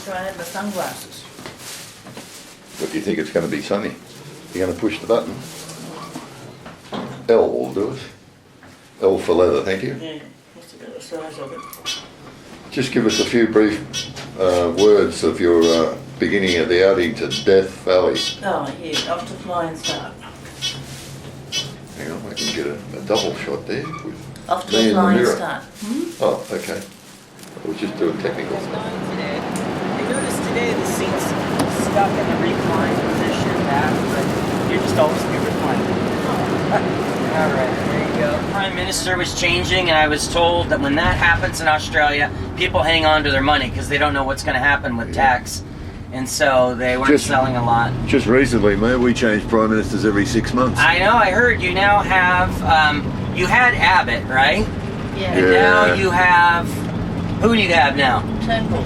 sure I had my sunglasses. What do you think it's going to be sunny? You're going to push the button? L will do it. L for leather, thank you. Yeah, what's the size of it? Just give us a few brief words of your beginning of the outing to Death Valley. Oh, yeah, off to Flying Start. Hang on, I can get a double shot there. With Off to me in the Flying mirror. Start. Oh, okay. We'll just do a technical. Today. I noticed today the seat's stuck in the recline position back, but you're just always be reclining. Alright, there you go. Prime Minister was changing, and I was told that when that happens in Australia, people hang on to their money because they don't know what's going to happen with tax. And so they weren't selling a lot. Just recently, mate, we change prime ministers every 6 months. I know, I heard you now have, you had Abbott, right? Yeah. And now you have, who do you have now? Turnbull.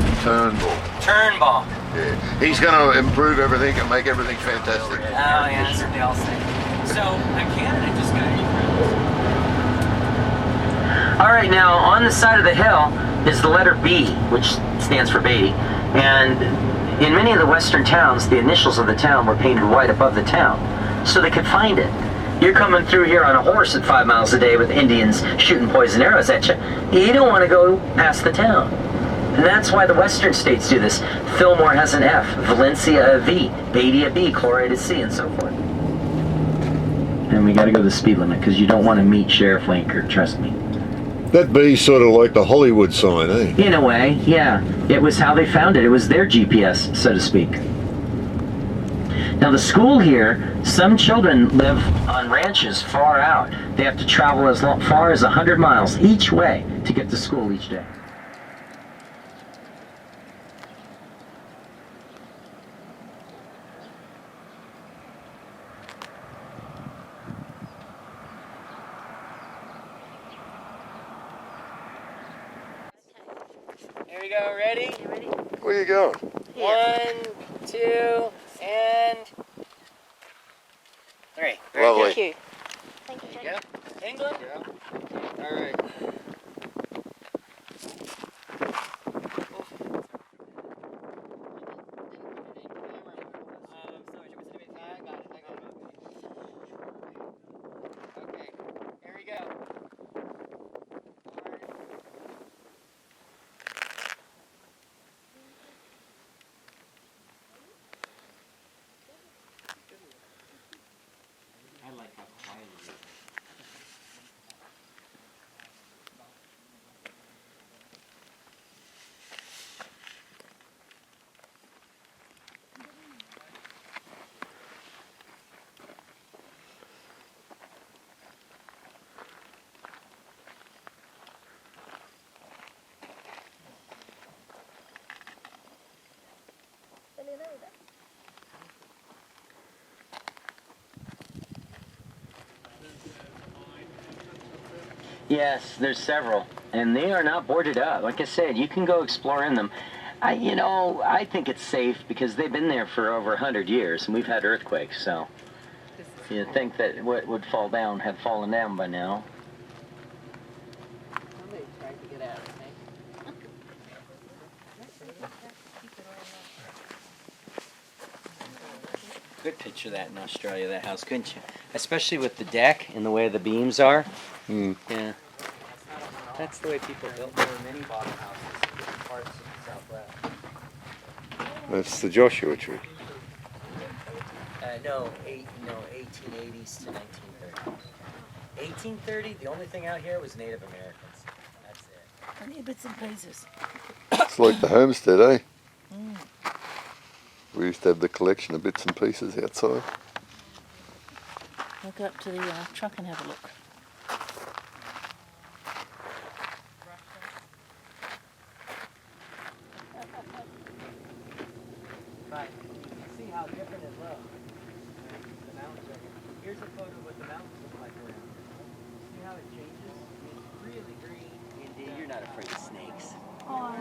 Turnbull. Yeah. He's going to improve everything and make everything fantastic. Oh yeah, that's what they all say. So, Canada just got it. Alright, now on the side of the hill is the letter B, which stands for Beatty. And in many of the western towns, the initials of the town were painted white above the town, so they could find it. You're coming through here on a horse at 5 miles a day with Indians shooting poison arrows at you. You don't want to go past the town. And that's why the western states do this. Fillmore has an F, Valencia a V, Beatty a B, Chloride a C, and so forth. And we got to go the speed limit because you don't want to meet Sheriff Winker, trust me. That B's sort of like the Hollywood sign, eh? In a way, yeah. It was how they found it. It was their GPS, so to speak. Now the school here, some children live on ranches far out. They have to travel as far as 100 miles each way to get to school each day. Here we go, ready? Where you going? 1, 2, and 3. Lovely. Thank you. There you go. England? Yeah. All right. Okay, here we go. I like how quiet it is. Yes, there's several, and they are not boarded up. Like I said, you can go explore in them. I think it's safe because they've been there for over 100 years, and we've had earthquakes, so you'd think that what would fall down had fallen down by now. Somebody tried to get out, I think. Good picture of that in Australia, that house, couldn't you? Especially with the deck and the way the beams are. Yeah. That's the way people built. There were many bottom houses in parts of the Southwest. That's the Joshua Tree. No, 1880s to 1930. 1830, the only thing out here was Native Americans. That's it. Only bits and pieces. It's like the homestead, eh? We used to have the collection of bits and pieces outside. We'll go up to the truck and have a look. Right. You can see how different it looks. The mountains are here. Here's a photo of what the mountains look like around. See how it changes? It's really green. Indeed, you're not afraid of snakes.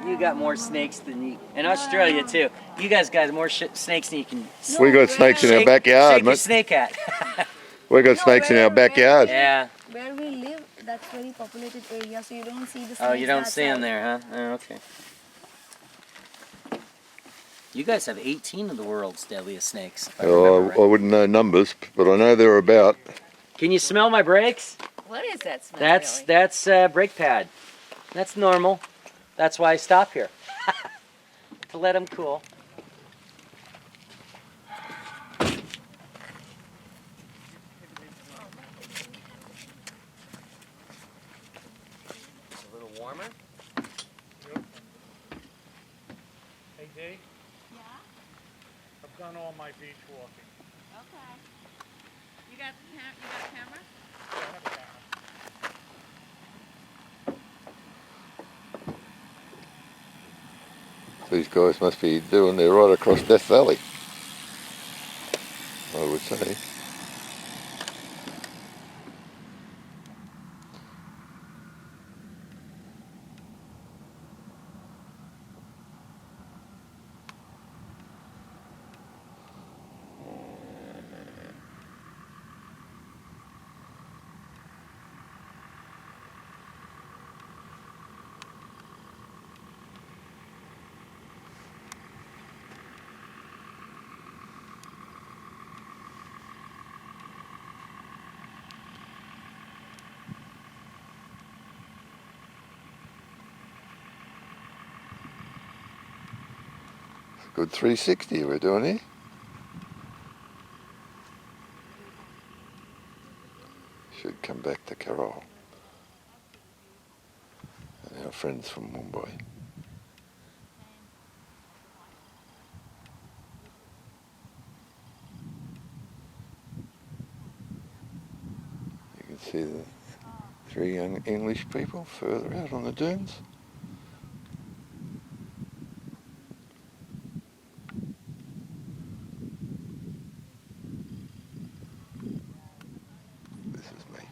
You got more snakes than you. In Australia too. You guys got more snakes than you can. We got snakes in our backyard, Shake your mate. snake at. We got snakes in our backyard. Yeah. Where we live, that's very populated area, so you don't see the snakes. Oh, you don't that see them side. there, huh? Oh, okay. You guys have 18 of the world's deadliest snakes. If I Oh, remember I right. wouldn't know numbers, but I know they're about. Can you smell my brakes? What is that smell? That's brake pad. That's normal. That's why I stop here to let them cool. It's a little warmer. Hey, Dave? Yeah. I've done all my beach walking. Okay. You got a camera? Yeah, I have a camera. These guys must be doing their right across Death Valley, I would say. Good 360 we're doing here. Should come back to Carole and our friends from Mumbai. You can see the 3 young English people further out on the dunes. This is me.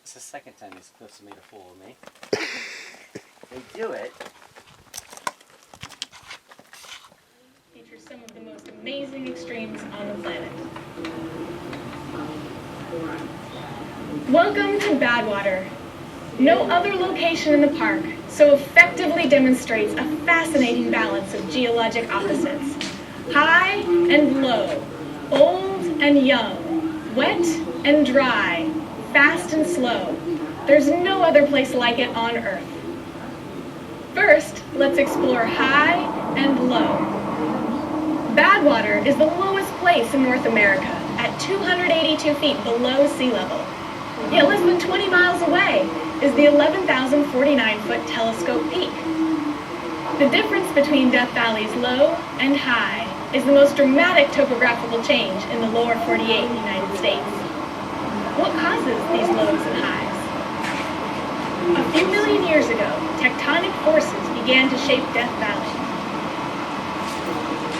It's the second time these cliffs have made a fool of me. They do it. Features some of the most amazing extremes on the planet. Welcome to Badwater. No other location in the park so effectively demonstrates a fascinating balance of geologic opposites. High and low, old and young, wet and dry, fast and slow. There's no other place like it on Earth. First, let's explore high and low. Badwater is the lowest place in North America at 282 feet below sea level. Yet less than 20 miles away is the 11,049-foot Telescope Peak. The difference between Death Valley's low and high is the most dramatic topographical change in the lower 48 United States. What causes these lows and highs? A few million years ago, tectonic forces began to shape Death Valley.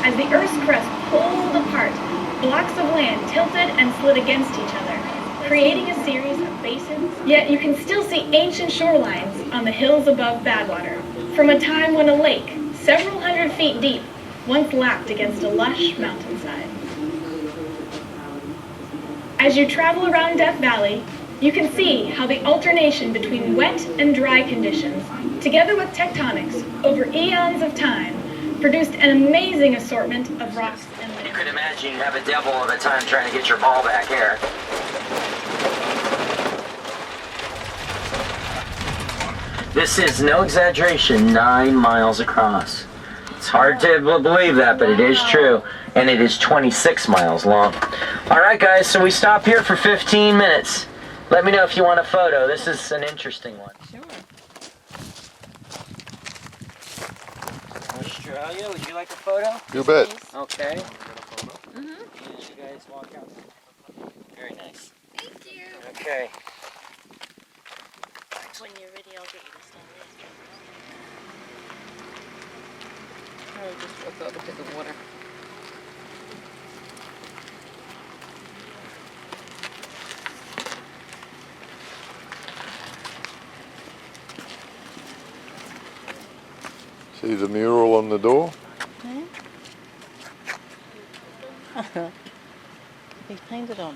As the Earth's crust pulled apart, blocks of land tilted and slid against each other, creating a series of basins. Yet you can still see ancient shorelines on the hills above Badwater, from a time when a lake, several hundred feet deep, once lapped against a lush mountainside. As you travel around Death Valley, you can see how the alternation between wet and dry conditions, together with tectonics over eons of time, produced an amazing assortment of rocks and You land. could imagine you have a devil of a time trying to get your ball back here. This is no exaggeration, 9 miles across. It's hard to believe that, but it is true. And it is 26 miles long. All right, guys, so we stop here for 15 minutes. Let me know if you want a photo. This is an interesting one. Sure. Let's Australia. Would you like a photo? You bet. Okay. And you guys walk out. Very nice. Thank you. Okay. When you're ready, I'll get you to stand there. Oh, just walk over to the water. See the mural on the door? He painted on.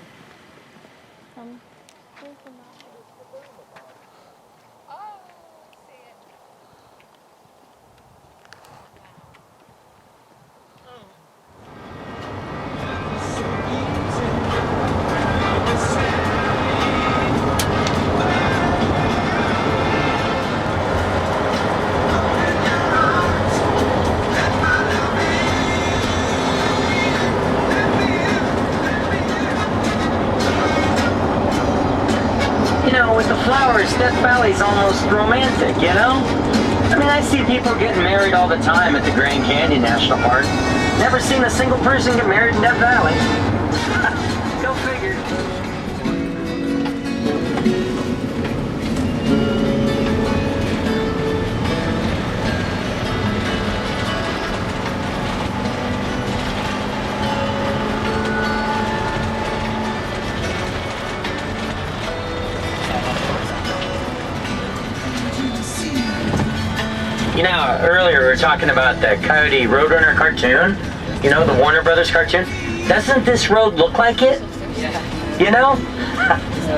You know, with the flowers, Death Valley's almost romantic, you know? I mean, I see people getting married all the time at the Grand Canyon National Park. Never seen a single person get married in Death Valley. Go figure. You know, earlier we were talking about the Coyote Roadrunner cartoon. You know, the Warner Brothers cartoon. Doesn't this road look like it? Yeah. You know?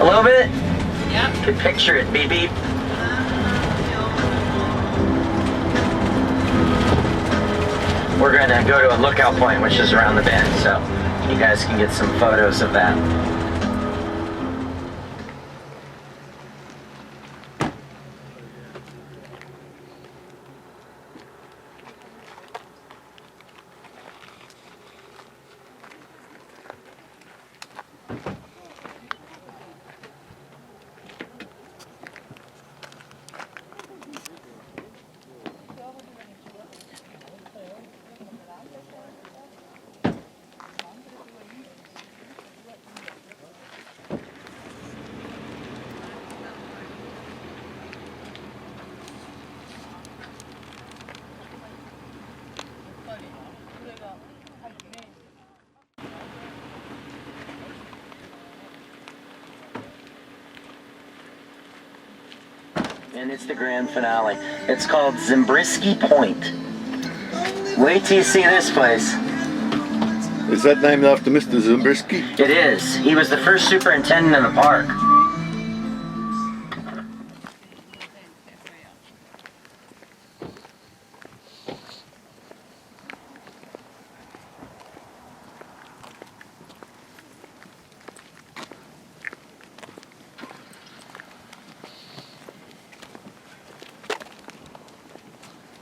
A little bit? Yep. Could picture it, beep beep. We're gonna go to a lookout point, which is around the bend, so you guys can get some photos of that. And it's the grand finale. It's called Zabriskie Point. Wait till you see this place. Is that named after Mr. Zabriskie? It is. He was the first superintendent in the park.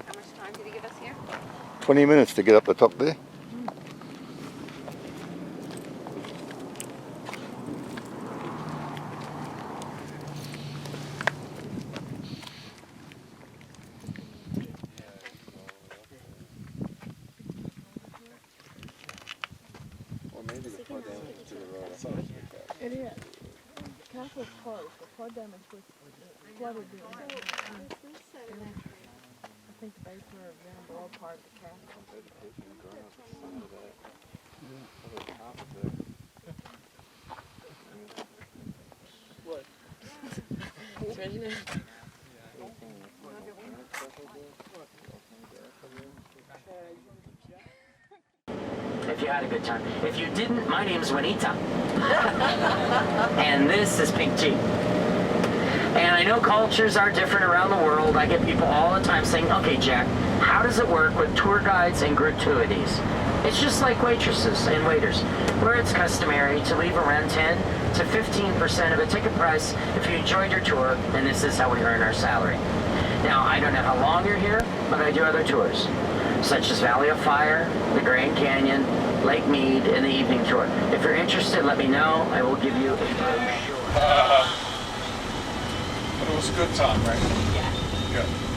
How much time did he give us here? 20 minutes to get up the top there. It is. Castle closed. The flood damage was flooded. I think the basement or down below part of the castle. If you had a good time. If you didn't, my name's Juanita. And this is Pink G. And I know cultures are different around the world. I get people all the time saying, okay, Jack, how does it work with tour guides and gratuities? It's just like waitresses and waiters, where it's customary to leave around 10 to 15% of a ticket price if you enjoyed your tour, and this is how we earn our salary. Now, I don't know how long you're here, but I do other tours, such as Valley of Fire, the Grand Canyon, Lake Mead, and the evening tour. If you're interested, let me know. I will give you a brochure. But it was a good time, right? Yeah. Good.